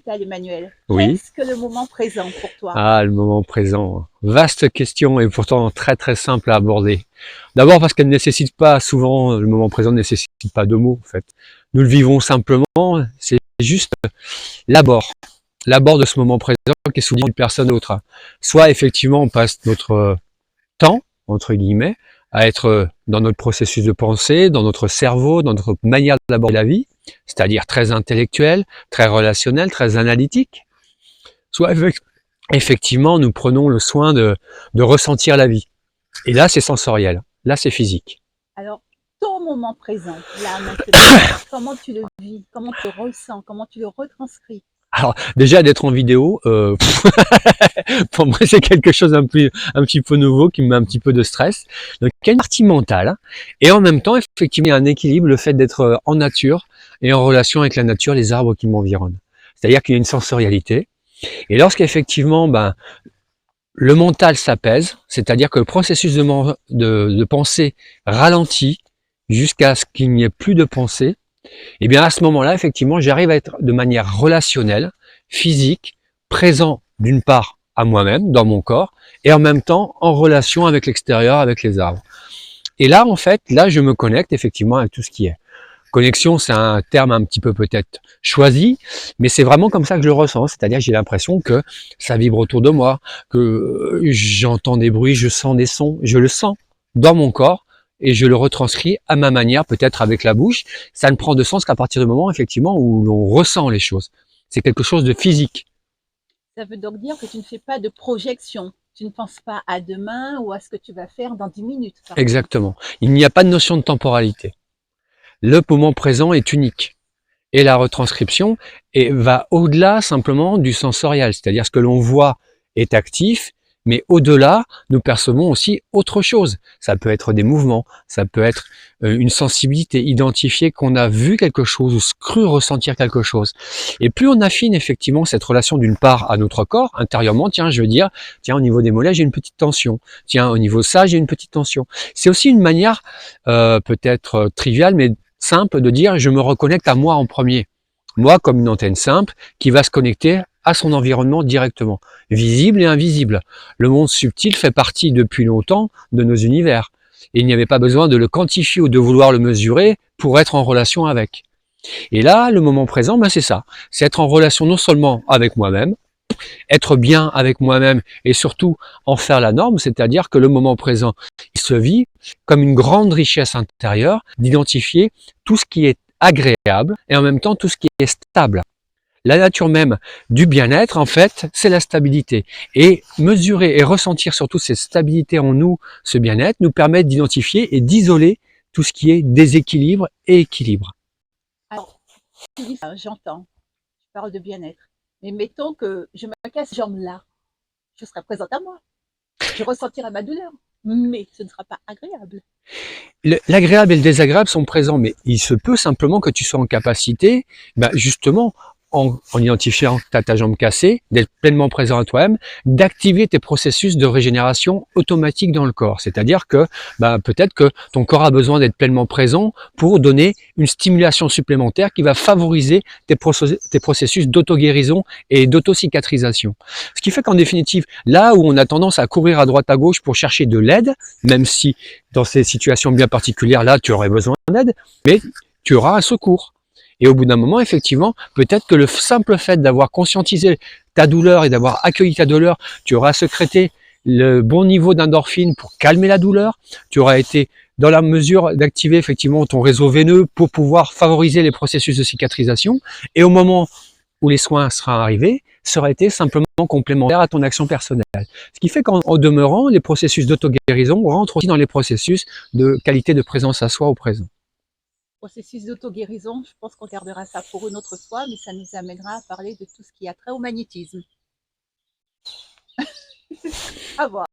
Emmanuel, Oui. qu'est-ce que le moment présent pour toi? Ah, le moment présent. Vaste question et pourtant très très simple à aborder. D'abord parce qu'elle ne nécessite pas, souvent, le moment présent ne nécessite pas de mots, en fait. Nous le vivons simplement, c'est juste l'abord. L'abord de ce moment présent qui est souligné d'une personne à l'autre. Soit effectivement on passe notre temps, entre guillemets, à être dans notre processus de pensée, dans notre cerveau, dans notre manière d'aborder la vie, c'est-à-dire très intellectuel, très relationnel, très analytique. Soit effectivement, nous prenons le soin de ressentir la vie. Et là, c'est sensoriel. Là, c'est physique. Alors, ton moment présent, là maintenant, comment tu le vis? Comment tu le ressens? Comment tu le retranscris? Alors, déjà, d'être en vidéo, pour moi, c'est quelque chose un petit peu nouveau qui me met un petit peu de stress. Donc, il y a une partie mentale. Hein. Et en même temps, effectivement, il y a un équilibre, le fait d'être en nature et en relation avec la nature, les arbres qui m'environnent. C'est-à-dire qu'il y a une sensorialité. Et lorsqu'effectivement, le mental s'apaise, c'est-à-dire que le processus de pensée ralentit jusqu'à ce qu'il n'y ait plus de pensée, et bien à ce moment-là, effectivement, j'arrive à être de manière relationnelle, physique, présent d'une part à moi-même, dans mon corps, et en même temps en relation avec l'extérieur, avec les arbres. Et là, en fait, là, je me connecte effectivement avec tout ce qui est. Connexion, c'est un terme un petit peu peut-être choisi, mais c'est vraiment comme ça que je le ressens. C'est-à-dire j'ai l'impression que ça vibre autour de moi, que j'entends des bruits, je sens des sons, je le sens dans mon corps et je le retranscris à ma manière, peut-être avec la bouche. Ça ne prend de sens qu'à partir du moment, effectivement, où l'on ressent les choses. C'est quelque chose de physique. Ça veut donc dire que tu ne fais pas de projection. Tu ne penses pas à demain ou à ce que tu vas faire dans 10 minutes, par exemple. Exactement. Il n'y a pas de notion de temporalité. Le moment présent est unique. Et la retranscription va au-delà simplement du sensoriel, c'est-à-dire ce que l'on voit est actif, mais au-delà, nous percevons aussi autre chose. Ça peut être des mouvements, ça peut être une sensibilité, identifier qu'on a vu quelque chose ou cru ressentir quelque chose. Et plus on affine effectivement cette relation d'une part à notre corps, intérieurement, tiens, je veux dire, tiens, au niveau des mollets, j'ai une petite tension. Tiens, au niveau de ça, j'ai une petite tension. C'est aussi une manière peut-être triviale, mais simple de dire je me reconnecte à moi en premier. Moi comme une antenne simple qui va se connecter à son environnement directement, visible et invisible. Le monde subtil fait partie depuis longtemps de nos univers. Et il n'y avait pas besoin de le quantifier ou de vouloir le mesurer pour être en relation avec. Et là, le moment présent, c'est ça. C'est être en relation non seulement avec moi-même, être bien avec moi-même et surtout en faire la norme, c'est-à-dire que le moment présent, il se vit comme une grande richesse intérieure d'identifier tout ce qui est agréable et en même temps tout ce qui est stable. La nature même du bien-être, en fait, c'est la stabilité. Et mesurer et ressentir surtout cette stabilité en nous, ce bien-être, nous permet d'identifier et d'isoler tout ce qui est déséquilibre et équilibre. Alors, tu dis ça, j'entends, tu parles de bien-être. Mais mettons que je me casse ces jambes-là, je serai présente à moi. Je ressentirai ma douleur, mais ce ne sera pas agréable. L'agréable et le désagréable sont présents, mais il se peut simplement que tu sois en capacité, justement, en identifiant que tu as ta jambe cassée, d'être pleinement présent à toi-même, d'activer tes processus de régénération automatique dans le corps. C'est-à-dire que peut-être que ton corps a besoin d'être pleinement présent pour donner une stimulation supplémentaire qui va favoriser tes processus d'auto-guérison et d'auto-cicatrisation. Ce qui fait qu'en définitive, là où on a tendance à courir à droite à gauche pour chercher de l'aide, même si dans ces situations bien particulières, là, tu aurais besoin d'aide, mais tu auras un secours. Et au bout d'un moment, effectivement, peut-être que le simple fait d'avoir conscientisé ta douleur et d'avoir accueilli ta douleur, tu auras sécrété le bon niveau d'endorphine pour calmer la douleur, tu auras été dans la mesure d'activer effectivement ton réseau veineux pour pouvoir favoriser les processus de cicatrisation, et au moment où les soins seront arrivés, ça aurait été simplement complémentaire à ton action personnelle. Ce qui fait qu'en demeurant, les processus d'auto-guérison rentrent aussi dans les processus de qualité de présence à soi au présent. Processus d'auto-guérison, je pense qu'on gardera ça pour une autre fois, mais ça nous amènera à parler de tout ce qui a trait au magnétisme. À voir.